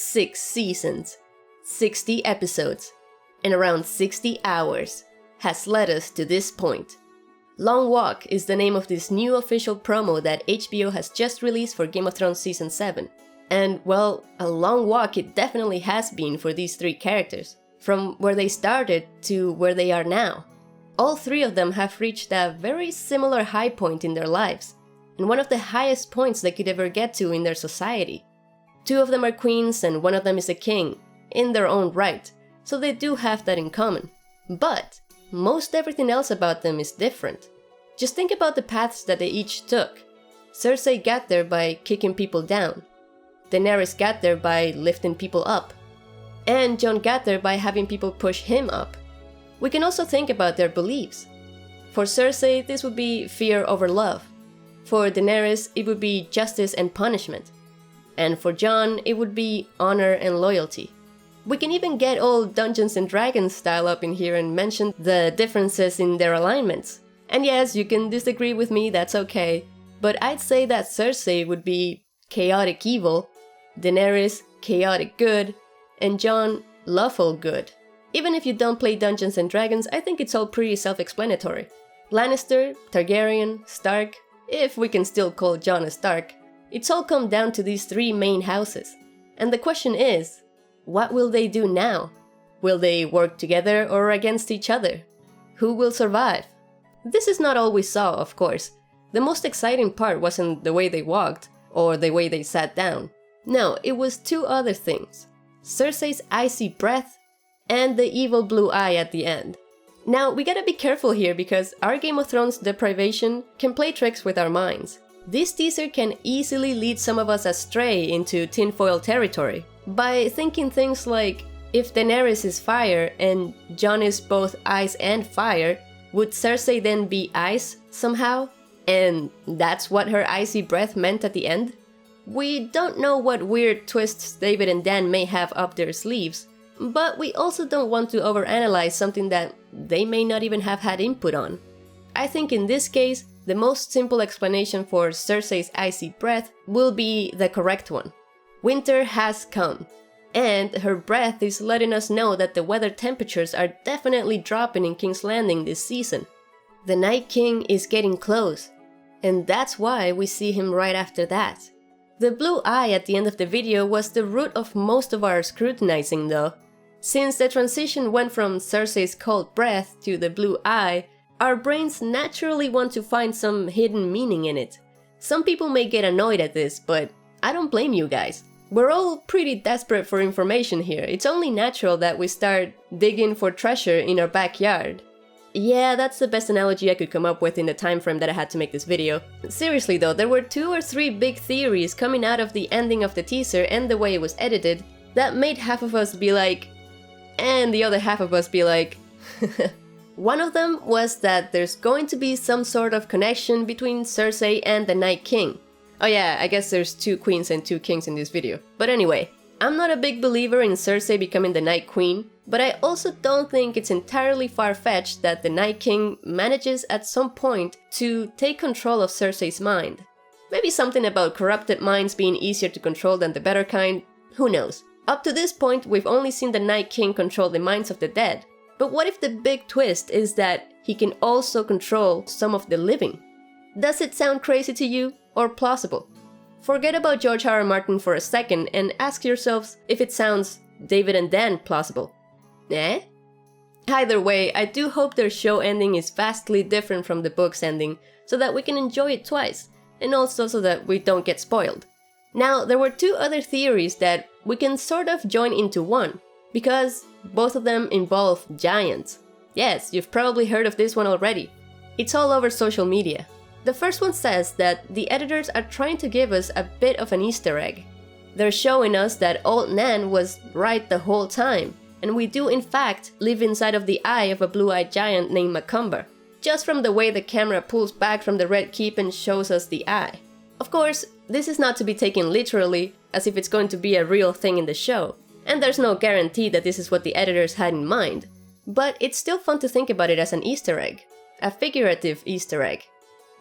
6 seasons, 60 episodes, and around 60 hours has led us to this point. Long Walk is the name of this new official promo that HBO has just released for Game of Thrones Season 7. And, well, a long walk it definitely has been for these 3 characters, from where they started to where they are now. All 3 of them have reached a very similar high point in their lives, and one of the highest points they could ever get to in their society. 2 of them are queens and 1 of them is a king, in their own right, so they do have that in common. But most everything else about them is different. Just think about the paths that they each took. Cersei got there by kicking people down. Daenerys got there by lifting people up. And Jon got there by having people push him up. We can also think about their beliefs. For Cersei, this would be fear over love. For Daenerys, it would be justice and punishment. And for Jon, it would be honor and loyalty. We can even get all Dungeons and Dragons style up in here and mention the differences in their alignments. And yes, you can disagree with me, that's okay. But I'd say that Cersei would be chaotic evil, Daenerys chaotic good, and Jon lawful good. Even if you don't play Dungeons and Dragons, I think it's all pretty self-explanatory. Lannister, Targaryen, Stark, if we can still call Jon a Stark, it's all come down to these 3 main houses. And the question is, what will they do now? Will they work together or against each other? Who will survive? This is not all we saw, of course. The most exciting part wasn't the way they walked, or the way they sat down. No, it was 2 other things. Cersei's icy breath, and the evil blue eye at the end. Now, we gotta be careful here because our Game of Thrones deprivation can play tricks with our minds. This teaser can easily lead some of us astray into tinfoil territory by thinking things like, if Daenerys is fire and Jon is both ice and fire, would Cersei then be ice somehow? And that's what her icy breath meant at the end? We don't know what weird twists David and Dan may have up their sleeves, but we also don't want to overanalyze something that they may not even have had input on. I think in this case, the most simple explanation for Cersei's icy breath will be the correct one. Winter has come, and her breath is letting us know that the weather temperatures are definitely dropping in King's Landing this season. The Night King is getting close, and that's why we see him right after that. The blue eye at the end of the video was the root of most of our scrutinizing though. Since the transition went from Cersei's cold breath to the blue eye, our brains naturally want to find some hidden meaning in it. Some people may get annoyed at this, but I don't blame you guys. We're all pretty desperate for information here. It's only natural that we start digging for treasure in our backyard. Yeah, that's the best analogy I could come up with in the time frame that I had to make this video. Seriously though, there were 2 or 3 big theories coming out of the ending of the teaser and the way it was edited that made half of us be like, and the other half of us be like, One of them was that there's going to be some sort of connection between Cersei and the Night King. Oh yeah, I guess there's 2 queens and 2 kings in this video. But anyway, I'm not a big believer in Cersei becoming the Night Queen, but I also don't think it's entirely far-fetched that the Night King manages at some point to take control of Cersei's mind. Maybe something about corrupted minds being easier to control than the better kind, who knows. Up to this point, we've only seen the Night King control the minds of the dead. But what if the big twist is that he can also control some of the living? Does it sound crazy to you, or plausible? Forget about George R.R. Martin for a second and ask yourselves if it sounds David and Dan plausible. Eh? Either way, I do hope their show ending is vastly different from the book's ending, so that we can enjoy it twice, and also so that we don't get spoiled. Now, there were 2 other theories that we can sort of join into one, because both of them involve giants. Yes, you've probably heard of this one already. It's all over social media. The first one says that the editors are trying to give us a bit of an Easter egg. They're showing us that Old Nan was right the whole time, and we do in fact live inside of the eye of a blue-eyed giant named Macumber, just from the way the camera pulls back from the Red Keep and shows us the eye. Of course, this is not to be taken literally, as if it's going to be a real thing in the show, and there's no guarantee that this is what the editors had in mind, but it's still fun to think about it as an Easter egg, a figurative Easter egg.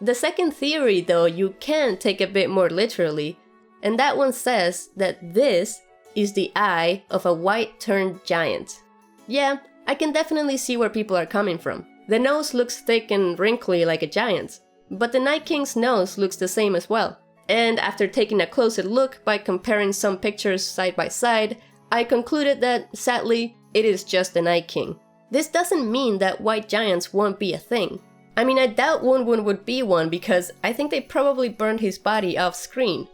The second theory, though, you can take a bit more literally, and that one says that this is the eye of a white-turned giant. Yeah, I can definitely see where people are coming from. The nose looks thick and wrinkly like a giant's, but the Night King's nose looks the same as well. And after taking a closer look by comparing some pictures side by side, I concluded that, sadly, it is just the Night King. This doesn't mean that white giants won't be a thing. I mean, I doubt Wun would be one because I think they probably burned his body off screen.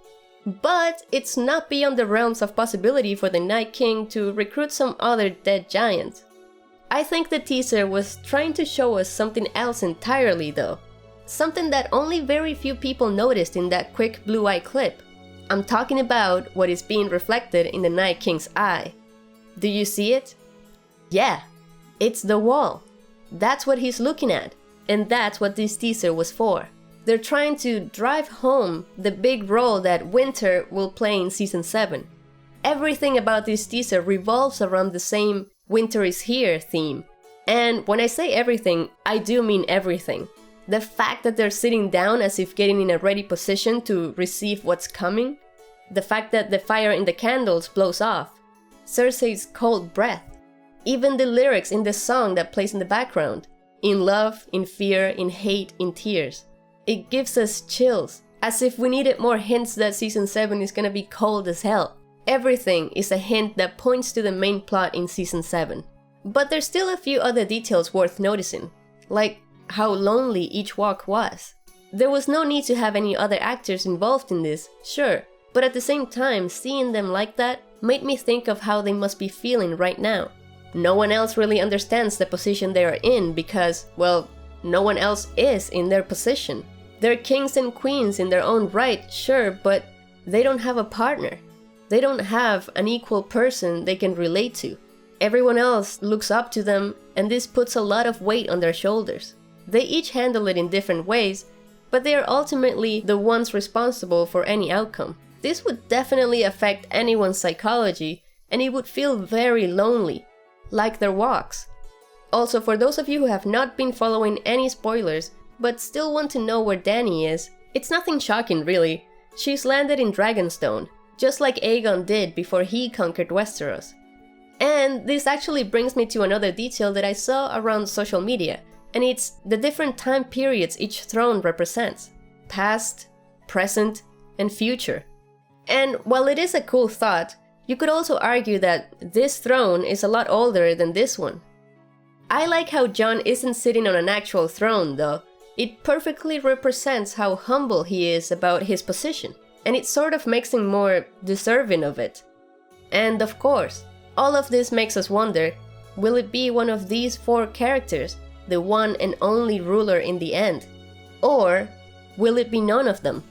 But it's not beyond the realms of possibility for the Night King to recruit some other dead giant. I think the teaser was trying to show us something else entirely though. Something that only very few people noticed in that quick blue-eye clip. I'm talking about what is being reflected in the Night King's eye. Do you see it? Yeah, it's the wall. That's what he's looking at, and that's what this teaser was for. They're trying to drive home the big role that winter will play in Season 7. Everything about this teaser revolves around the same "winter is here" theme. And when I say everything, I do mean everything. The fact that they're sitting down as if getting in a ready position to receive what's coming. The fact that the fire in the candles blows off. Cersei's cold breath. Even the lyrics in the song that plays in the background. In love, in fear, in hate, in tears. It gives us chills, as if we needed more hints that Season 7 is gonna be cold as hell. Everything is a hint that points to the main plot in Season 7. But there's still a few other details worth noticing, like how lonely each walk was. There was no need to have any other actors involved in this, sure, but at the same time, seeing them like that made me think of how they must be feeling right now. No one else really understands the position they are in because, well, no one else is in their position. They're kings and queens in their own right, sure, but they don't have a partner. They don't have an equal person they can relate to. Everyone else looks up to them, and this puts a lot of weight on their shoulders. They each handle it in different ways, but they are ultimately the ones responsible for any outcome. This would definitely affect anyone's psychology, and it would feel very lonely, like their walks. Also, for those of you who have not been following any spoilers, but still want to know where Dany is, it's nothing shocking really. She's landed in Dragonstone, just like Aegon did before he conquered Westeros. And this actually brings me to another detail that I saw around social media, and it's the different time periods each throne represents. Past, present, and future. And while it is a cool thought, you could also argue that this throne is a lot older than this one. I like how Jon isn't sitting on an actual throne though. It perfectly represents how humble he is about his position, and it sort of makes him more deserving of it. And of course, all of this makes us wonder, will it be one of these four characters, the one and only ruler in the end? Or will it be none of them?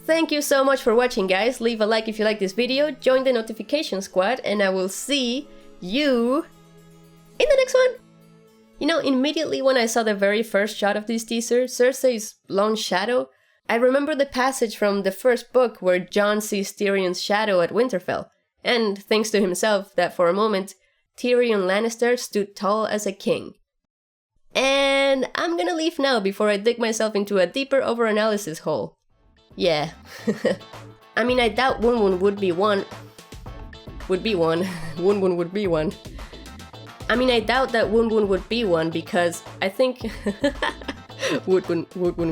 Thank you so much for watching guys, leave a like if you like this video, join the notification squad, and I will see you in the next one! You know, immediately when I saw the very first shot of this teaser, Cersei's long shadow, I remember the passage from the first book where Jon sees Tyrion's shadow at Winterfell, and thinks to himself that for a moment, Tyrion Lannister stood tall as a king. And I'm gonna leave now before I dig myself into a deeper overanalysis hole. Yeah. I mean, I doubt Wun would be one. Wun would be one. I mean, I doubt that Wun would be one because I think Wun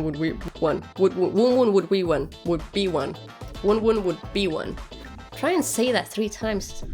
would be one. Wun would be one. Would be one. Wun would be one. Try and say that 3 times.